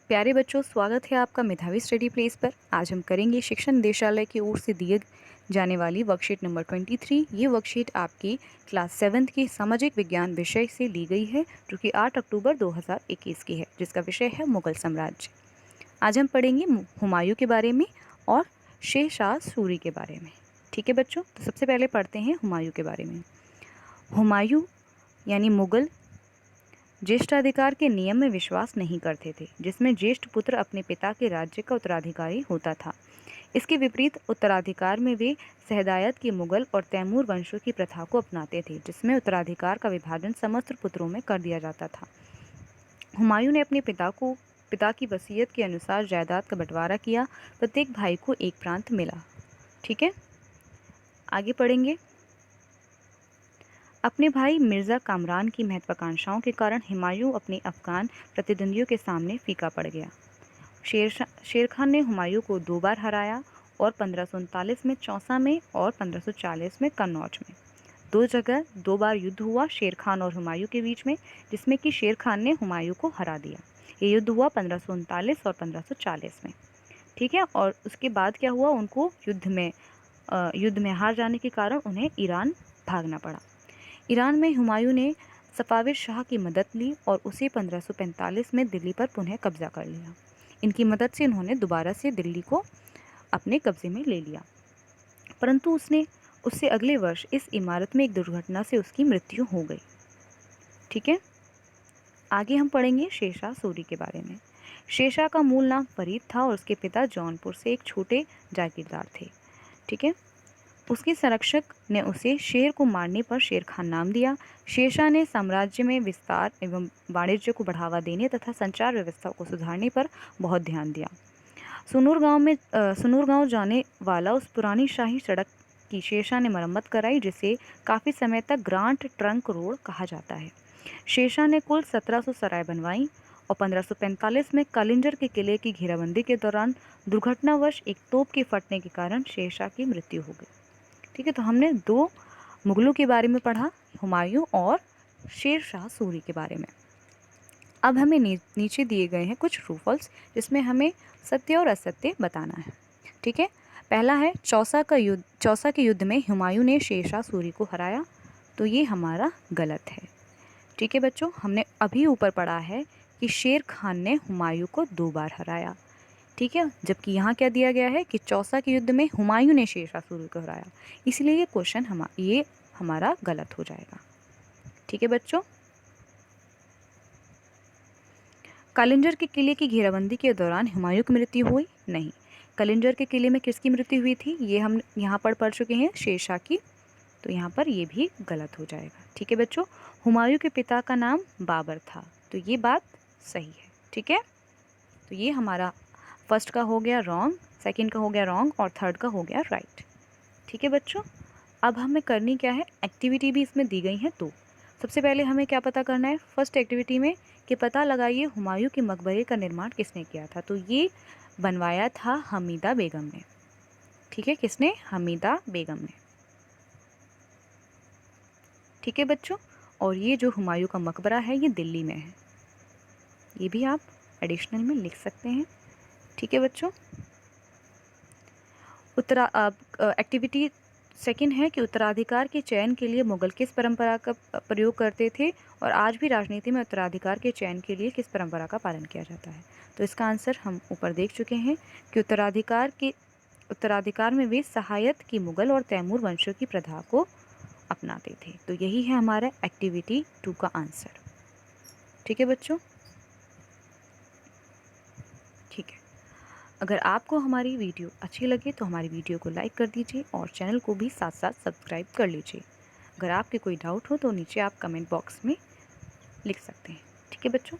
प्यारे बच्चों, स्वागत है आपका मेधावी स्टडी प्लेस पर। आज हम करेंगे शिक्षा निदेशालय की ओर से दिए जाने वाली वर्कशीट नंबर 23। ये वर्कशीट आपकी क्लास 7th की सामाजिक विज्ञान विषय से ली गई है, जो कि 8 अक्टूबर 2021 की है, जिसका विषय है मुगल साम्राज्य। आज हम पढ़ेंगे हुमायूं के बारे में और शेर शाह सूरी के बारे में। ठीक है बच्चों, तो सबसे पहले पढ़ते हैं हुमायूं के बारे में। हुमायूं यानी मुगल ज्येष्ठाधिकार के नियम में विश्वास नहीं करते थे, जिसमें ज्येष्ठ पुत्र अपने पिता के राज्य का उत्तराधिकारी होता था। इसके विपरीत उत्तराधिकार में वे सहदायत की मुगल और तैमूर वंशों की प्रथा को अपनाते थे, जिसमें उत्तराधिकार का विभाजन समस्त पुत्रों में कर दिया जाता था। हुमायूं ने अपने पिता की वसीयत के अनुसार जायदाद का बंटवारा किया। प्रत्येक भाई को एक प्रांत मिला। ठीक है, आगे पढ़ेंगे। अपने भाई मिर्ज़ा कामरान की महत्वाकांक्षाओं के कारण हुमायूं अपने अफगान प्रतिद्वंदियों के सामने फीका पड़ गया। शेर खान ने हुमायूं को 2 बार हराया और 1539 में चौसा में और 1540 में कन्नौज में। 2 जगह 2 बार युद्ध हुआ शेर खान और हुमायूं के बीच में, जिसमें कि शेर खान ने हुमायूं को हरा दिया। ये युद्ध हुआ 1539 और 1540 में। ठीक है, और उसके बाद क्या हुआ, उनको युद्ध में हार जाने के कारण उन्हें ईरान भागना पड़ा। ईरान में हुमायूं ने सफाविद शाह की मदद ली और उसे 1545 में दिल्ली पर पुनः कब्जा कर लिया। इनकी मदद से उन्होंने दोबारा से दिल्ली को अपने कब्जे में ले लिया, परंतु उससे अगले वर्ष इस इमारत में एक दुर्घटना से उसकी मृत्यु हो गई। ठीक है, आगे हम पढ़ेंगे शेरशाह सूरी के बारे में। शेरशाह का मूल नाम फरीद था और उसके पिता जौनपुर से एक छोटे जागीरदार थे। ठीक है, उसके संरक्षक ने उसे शेर को मारने पर शेर खान नाम दिया। शेरशाह ने साम्राज्य में विस्तार एवं वाणिज्य को बढ़ावा देने तथा संचार व्यवस्था को सुधारने पर बहुत ध्यान दिया। सुनूर गांव जाने वाला उस पुरानी शाही सड़क की शेरशाह ने मरम्मत कराई, जिसे काफ़ी समय तक ग्रांट ट्रंक रोड कहा जाता है। शेरशाह ने कुल 1700 सराय बनवाई और 1545 में कलिंजर के किले की घेराबंदी के दौरान दुर्घटनावश एक तोप के फटने के कारण शेरशाह की मृत्यु हो गई। ठीक है, तो हमने 2 मुगलों के बारे में पढ़ा, हुमायूं और शेर शाह सूरी के बारे में। अब हमें नीचे दिए गए हैं कुछ ट्रू फॉल्स, जिसमें हमें सत्य और असत्य बताना है। ठीक है, पहला है चौसा के युद्ध में हुमायूं ने शेर शाह सूरी को हराया, तो ये हमारा गलत है। ठीक है बच्चों, हमने अभी ऊपर पढ़ा है कि शेर खान ने हुमायूं को 2 बार हराया। ठीक है, जबकि यहाँ क्या दिया गया है कि चौसा के युद्ध में हुमायूं ने शेर शाह सूरी को हराया, इसलिए ये क्वेश्चन ये हमारा गलत हो जाएगा। ठीक है बच्चों, कलिंजर के किले की घेराबंदी के दौरान हुमायूं की मृत्यु हुई नहीं। कलिंजर के किले में किसकी मृत्यु हुई थी, ये हम यहाँ पर पढ़ चुके हैं, शेरशाह की, तो यहाँ पर ये भी गलत हो जाएगा। ठीक है बच्चों, हुमायूं के पिता का नाम बाबर था, तो ये बात सही है। ठीक है, तो ये हमारा फर्स्ट का हो गया रॉन्ग, सेकंड का हो गया रॉन्ग और थर्ड का हो गया राइट। ठीक है बच्चों, अब हमें करनी क्या है, एक्टिविटी भी इसमें दी गई है। तो सबसे पहले हमें क्या पता करना है, फर्स्ट एक्टिविटी में कि पता लगाइए हुमायूं के मकबरे का निर्माण किसने किया था। तो ये बनवाया था हमीदा बेगम ने। ठीक है, किसने, हमीदा बेगम ने। ठीक है बच्चों, और ये जो हुमायूं का मकबरा है ये दिल्ली में है, ये भी आप एडिशनल में लिख सकते हैं। ठीक है बच्चों, एक्टिविटी सेकंड है कि उत्तराधिकार के चयन के लिए मुगल किस परंपरा का प्रयोग करते थे, और आज भी राजनीति में उत्तराधिकार के चयन के लिए किस परंपरा का पालन किया जाता है। तो इसका आंसर हम ऊपर देख चुके हैं कि उत्तराधिकार में वे सहायत की मुगल और तैमूर वंशों की प्रथा को अपनाते थे। तो यही है हमारा एक्टिविटी 2 का आंसर। ठीक है बच्चों, ठीक है, अगर आपको हमारी वीडियो अच्छी लगे तो हमारी वीडियो को लाइक कर दीजिए और चैनल को भी साथ साथ सब्सक्राइब कर लीजिए। अगर आपके कोई डाउट हो तो नीचे आप कमेंट बॉक्स में लिख सकते हैं। ठीक है बच्चों।